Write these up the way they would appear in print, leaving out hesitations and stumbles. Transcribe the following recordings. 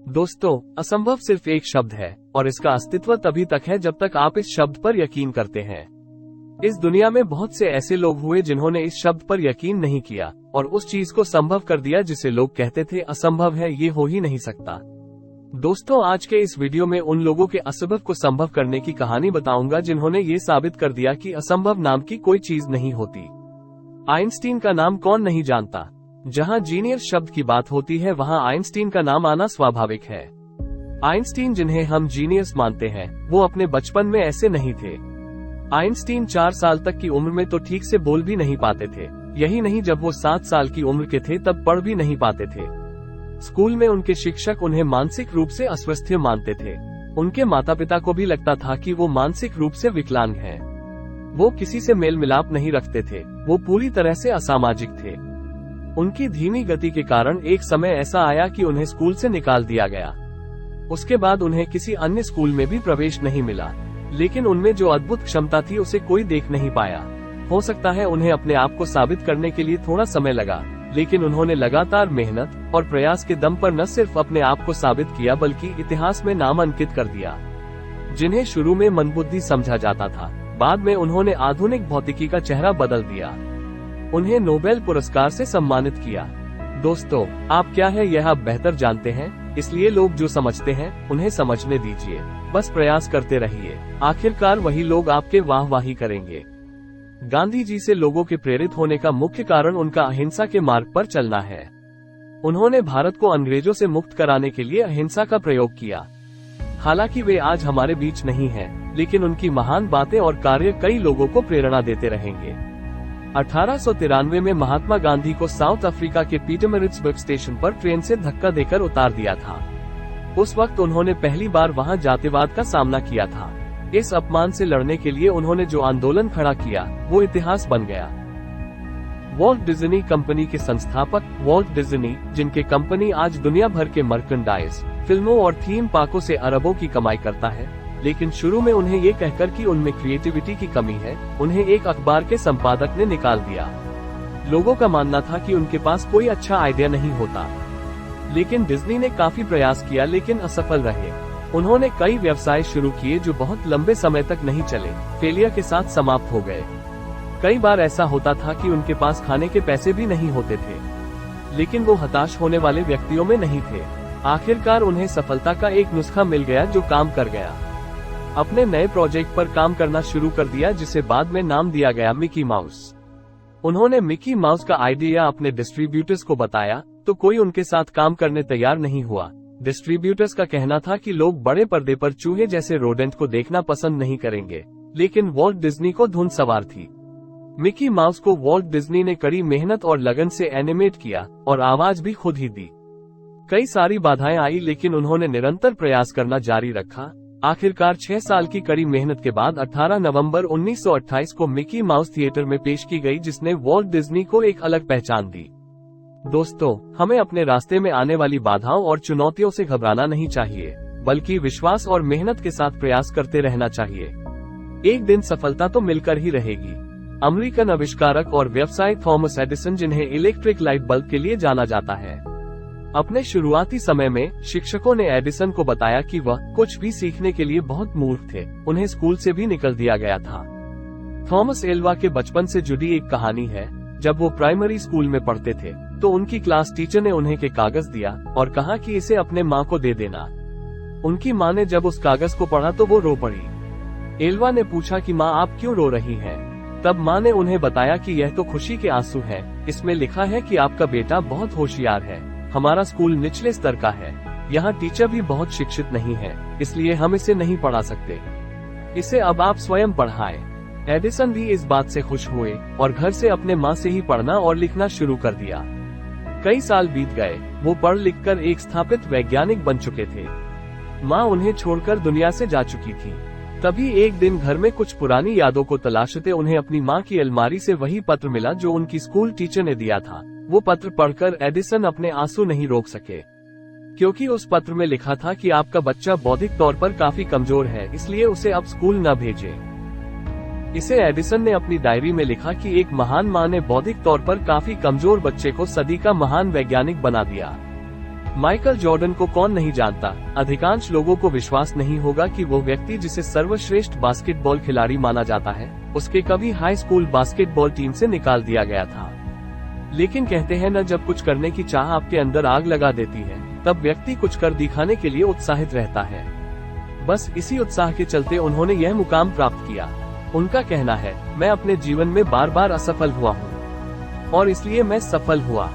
दोस्तों, असंभव सिर्फ एक शब्द है और इसका अस्तित्व तभी तक है जब तक आप इस शब्द पर यकीन करते हैं। इस दुनिया में बहुत से ऐसे लोग हुए जिन्होंने इस शब्द पर यकीन नहीं किया और उस चीज को संभव कर दिया जिसे लोग कहते थे असंभव है, ये हो ही नहीं सकता। दोस्तों, आज के इस वीडियो में उन लोगों के असंभव को संभव करने की कहानी बताऊंगा जिन्होंने ये साबित कर दिया कि असंभव नाम की कोई चीज नहीं होती। आइंस्टीन का नाम कौन नहीं जानता। जहां जीनियस शब्द की बात होती है वहां आइंस्टीन का नाम आना स्वाभाविक है। आइंस्टीन जिन्हें हम जीनियस मानते हैं, वो अपने बचपन में ऐसे नहीं थे। आइंस्टीन 4 साल तक की उम्र में तो ठीक से बोल भी नहीं पाते थे। यही नहीं, जब वो 7 साल की उम्र के थे तब पढ़ भी नहीं पाते थे। स्कूल में उनके शिक्षक उन्हें मानसिक रूप से अस्वस्थ मानते थे। उनके माता पिता को भी लगता था कि वो मानसिक रूप से विकलांग हैं। वो किसी से मेल मिलाप नहीं रखते थे। वो पूरी तरह से असामाजिक थे। उनकी धीमी गति के कारण एक समय ऐसा आया कि उन्हें स्कूल से निकाल दिया गया। उसके बाद उन्हें किसी अन्य स्कूल में भी प्रवेश नहीं मिला, लेकिन उनमें जो अद्भुत क्षमता थी उसे कोई देख नहीं पाया। हो सकता है उन्हें अपने आप को साबित करने के लिए थोड़ा समय लगा, लेकिन उन्होंने लगातार मेहनत और प्रयास के दम पर न सिर्फ अपने आप को साबित किया बल्कि इतिहास में नाम अंकित कर दिया। जिन्हें शुरू में मंदबुद्धि समझा जाता था, बाद में उन्होंने आधुनिक भौतिकी का चेहरा बदल दिया। उन्हें नोबेल पुरस्कार से सम्मानित किया। दोस्तों, आप क्या है यह आप बेहतर जानते हैं, इसलिए लोग जो समझते हैं उन्हें समझने दीजिए। बस प्रयास करते रहिए, आखिरकार वही लोग आपके वाहवाही करेंगे। गांधी जी से लोगों के प्रेरित होने का मुख्य कारण उनका अहिंसा के मार्ग पर चलना है। उन्होंने भारत को अंग्रेजों से मुक्त कराने के लिए अहिंसा का प्रयोग किया। हालांकि वे आज हमारे बीच नहीं हैं, लेकिन उनकी महान बातें और कार्य कई लोगों को प्रेरणा देते रहेंगे। 1893 में महात्मा गांधी को साउथ अफ्रीका के पीटरमरिट्सबर्ग स्टेशन पर ट्रेन से धक्का देकर उतार दिया था। उस वक्त उन्होंने पहली बार वहां जातिवाद का सामना किया था। इस अपमान से लड़ने के लिए उन्होंने जो आंदोलन खड़ा किया वो इतिहास बन गया। वॉल्ट डिज्नी कंपनी के संस्थापक वॉल्ट डिज्नी, जिनके कंपनी आज दुनिया भर के मर्केंडाइज, फिल्मों और थीम पार्कों से अरबों की कमाई करता है, लेकिन शुरू में उन्हें ये कहकर कि उनमें क्रिएटिविटी की कमी है, उन्हें एक अखबार के संपादक ने निकाल दिया। लोगों का मानना था कि उनके पास कोई अच्छा आइडिया नहीं होता, लेकिन डिज्नी ने काफी प्रयास किया लेकिन असफल रहे। उन्होंने कई व्यवसाय शुरू किए जो बहुत लंबे समय तक नहीं चले, फेलियर के साथ समाप्त हो गए। कई बार ऐसा होता था कि उनके पास खाने के पैसे भी नहीं होते थे, लेकिन वो हताश होने वाले व्यक्तियों में नहीं थे। आखिरकार उन्हें सफलता का एक नुस्खा मिल गया जो काम कर गया। अपने नए प्रोजेक्ट पर काम करना शुरू कर दिया जिसे बाद में नाम दिया गया मिकी माउस। उन्होंने मिकी माउस का आइडिया अपने डिस्ट्रीब्यूटर्स को बताया तो कोई उनके साथ काम करने तैयार नहीं हुआ। डिस्ट्रीब्यूटर्स का कहना था कि लोग बड़े पर्दे पर चूहे जैसे रोडेंट को देखना पसंद नहीं करेंगे, लेकिन वॉल्ट डिज्नी को धुन सवार थी। मिकी माउस को वॉल्ट डिज्नी ने कड़ी मेहनत और लगन से एनिमेट किया और आवाज भी खुद ही दी। कई सारी बाधाएं आई, लेकिन उन्होंने निरंतर प्रयास करना जारी रखा। आखिरकार 6 साल की कड़ी मेहनत के बाद 18 नवंबर 1928 को मिकी माउस थिएटर में पेश की गई, जिसने वॉल्ट डिज्नी को एक अलग पहचान दी। दोस्तों, हमें अपने रास्ते में आने वाली बाधाओं और चुनौतियों से घबराना नहीं चाहिए, बल्कि विश्वास और मेहनत के साथ प्रयास करते रहना चाहिए। एक दिन सफलता तो मिलकर ही रहेगी। अमेरिकन आविष्कारक और व्यवसायी थॉमस एडिसन, जिन्हें इलेक्ट्रिक लाइट बल्ब के लिए जाना जाता है, अपने शुरुआती समय में शिक्षकों ने एडिसन को बताया कि वह कुछ भी सीखने के लिए बहुत मूर्ख थे। उन्हें स्कूल से भी निकल दिया गया था। थॉमस एल्वा के बचपन से जुड़ी एक कहानी है। जब वो प्राइमरी स्कूल में पढ़ते थे तो उनकी क्लास टीचर ने उन्हें एक कागज दिया और कहा कि इसे अपने माँ को दे देना। उनकी माँ ने जब उस कागज को पढ़ा तो वो रो पड़ी। एल्वा ने पूछा कि माँ, आप क्यों रो रही हैं? तब माँ ने उन्हें बताया कि यह तो खुशी के आंसू हैं। इसमें लिखा है कि आपका बेटा बहुत होशियार है। हमारा स्कूल निचले स्तर का है। यहाँ टीचर भी बहुत शिक्षित नहीं है, इसलिए हम इसे नहीं पढ़ा सकते। इसे अब आप स्वयं पढ़ाएं। एडिसन भी इस बात से खुश हुए और घर से अपने माँ से ही पढ़ना और लिखना शुरू कर दिया। कई साल बीत गए। वो पढ़ लिखकर एक स्थापित वैज्ञानिक बन चुके थे। माँ उन्हें छोड़कर दुनिया से जा चुकी थी। तभी एक दिन घर में कुछ पुरानी यादों को तलाशते उन्हें अपनी माँ की अलमारी से वही पत्र मिला जो उनकी स्कूल टीचर ने दिया था। वो पत्र पढ़कर एडिसन अपने आंसू नहीं रोक सके, क्योंकि उस पत्र में लिखा था कि आपका बच्चा बौद्धिक तौर पर काफी कमजोर है, इसलिए उसे अब स्कूल न भेजें। इसे एडिसन ने अपनी डायरी में लिखा कि एक महान माँ ने बौद्धिक तौर पर काफी कमजोर बच्चे को सदी का महान वैज्ञानिक बना दिया। माइकल जॉर्डन को कौन नहीं जानता। अधिकांश लोगों को विश्वास नहीं होगा कि वो व्यक्ति जिसे सर्वश्रेष्ठ बास्केटबॉल खिलाड़ी माना जाता है, उसके कभी हाई स्कूल बास्केटबॉल टीम से निकाल दिया गया था। लेकिन कहते हैं न, जब कुछ करने की चाह आपके अंदर आग लगा देती है, तब व्यक्ति कुछ कर दिखाने के लिए उत्साहित रहता है। बस इसी उत्साह के चलते उन्होंने यह मुकाम प्राप्त किया। उनका कहना है, मैं अपने जीवन में बार बार असफल हुआ हूँ और इसलिए मैं सफल हुआ।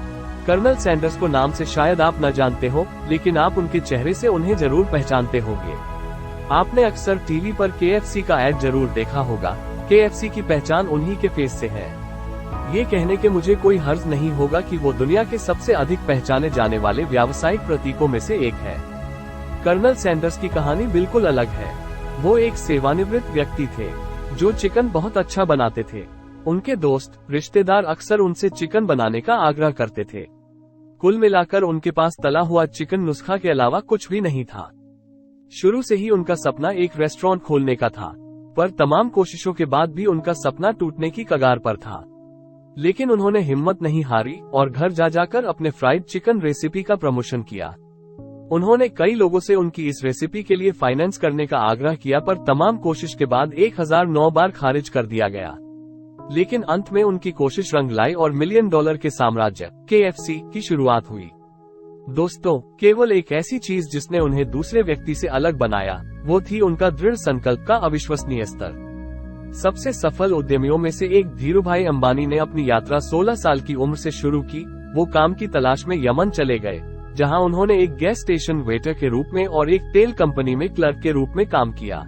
कर्नल सैंडर्स को नाम से शायद आप न जानते हो, लेकिन आप उनके चेहरे से उन्हें जरूर पहचानते होंगे। आपने अक्सर टीवी पर KFC का ऐड जरूर देखा होगा। KFC की पहचान उन्हीं के फेस से है। ये कहने के मुझे कोई हर्ज नहीं होगा कि वो दुनिया के सबसे अधिक पहचाने जाने वाले व्यावसायिक प्रतीकों में से एक है। कर्नल सैंडर्स की कहानी बिल्कुल अलग है। वो एक सेवानिवृत्त व्यक्ति थे जो चिकन बहुत अच्छा बनाते थे। उनके दोस्त, रिश्तेदार अक्सर उनसे चिकन बनाने का आग्रह करते थे। कुल मिलाकर उनके पास तला हुआ चिकन नुस्खा के अलावा कुछ भी नहीं था। शुरू से ही उनका सपना एक रेस्टोरेंट खोलने का था, पर तमाम कोशिशों के बाद भी उनका सपना टूटने की कगार पर था। लेकिन उन्होंने हिम्मत नहीं हारी और घर जा जाकर अपने फ्राइड चिकन रेसिपी का प्रमोशन किया। उन्होंने कई लोगों से उनकी इस रेसिपी के लिए फाइनेंस करने का आग्रह किया, पर तमाम कोशिश के बाद 1009 बार खारिज कर दिया गया। लेकिन अंत में उनकी कोशिश रंग लाई और $1 मिलियन के साम्राज्य KFC की शुरुआत हुई। दोस्तों, केवल एक ऐसी चीज जिसने उन्हें दूसरे व्यक्ति से अलग बनाया, वो थी उनका दृढ़ संकल्प का अविश्वसनीय स्तर। सबसे सफल उद्यमियों में से एक धीरूभाई अंबानी ने अपनी यात्रा 16 साल की उम्र से शुरू की। वो काम की तलाश में यमन चले गए, जहां उन्होंने एक गैस स्टेशन वेटर के रूप में और एक तेल कंपनी में क्लर्क के रूप में काम किया।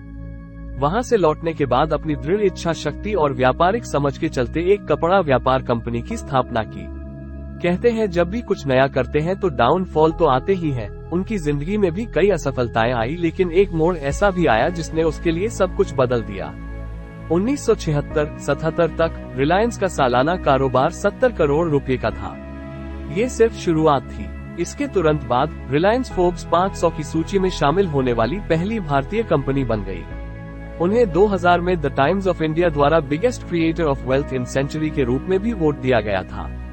वहां से लौटने के बाद अपनी दृढ़ इच्छा शक्ति और व्यापारिक समझ के चलते एक कपड़ा व्यापार कंपनी की स्थापना की। कहते हैं, जब भी कुछ नया करते हैं तो डाउनफॉल तो आते ही हैं। उनकी जिंदगी में भी कई असफलताएं आई, लेकिन एक मोड़ ऐसा भी आया जिसने उसके लिए सब कुछ बदल दिया। 1976-77 तक रिलायंस का सालाना कारोबार 70 करोड़ रुपए का था। ये सिर्फ शुरुआत थी। इसके तुरंत बाद रिलायंस फोर्ब्स 500 की सूची में शामिल होने वाली पहली भारतीय कंपनी बन गई। उन्हें 2000 में द टाइम्स ऑफ इंडिया द्वारा biggest creator of wealth in century के रूप में भी वोट दिया गया था।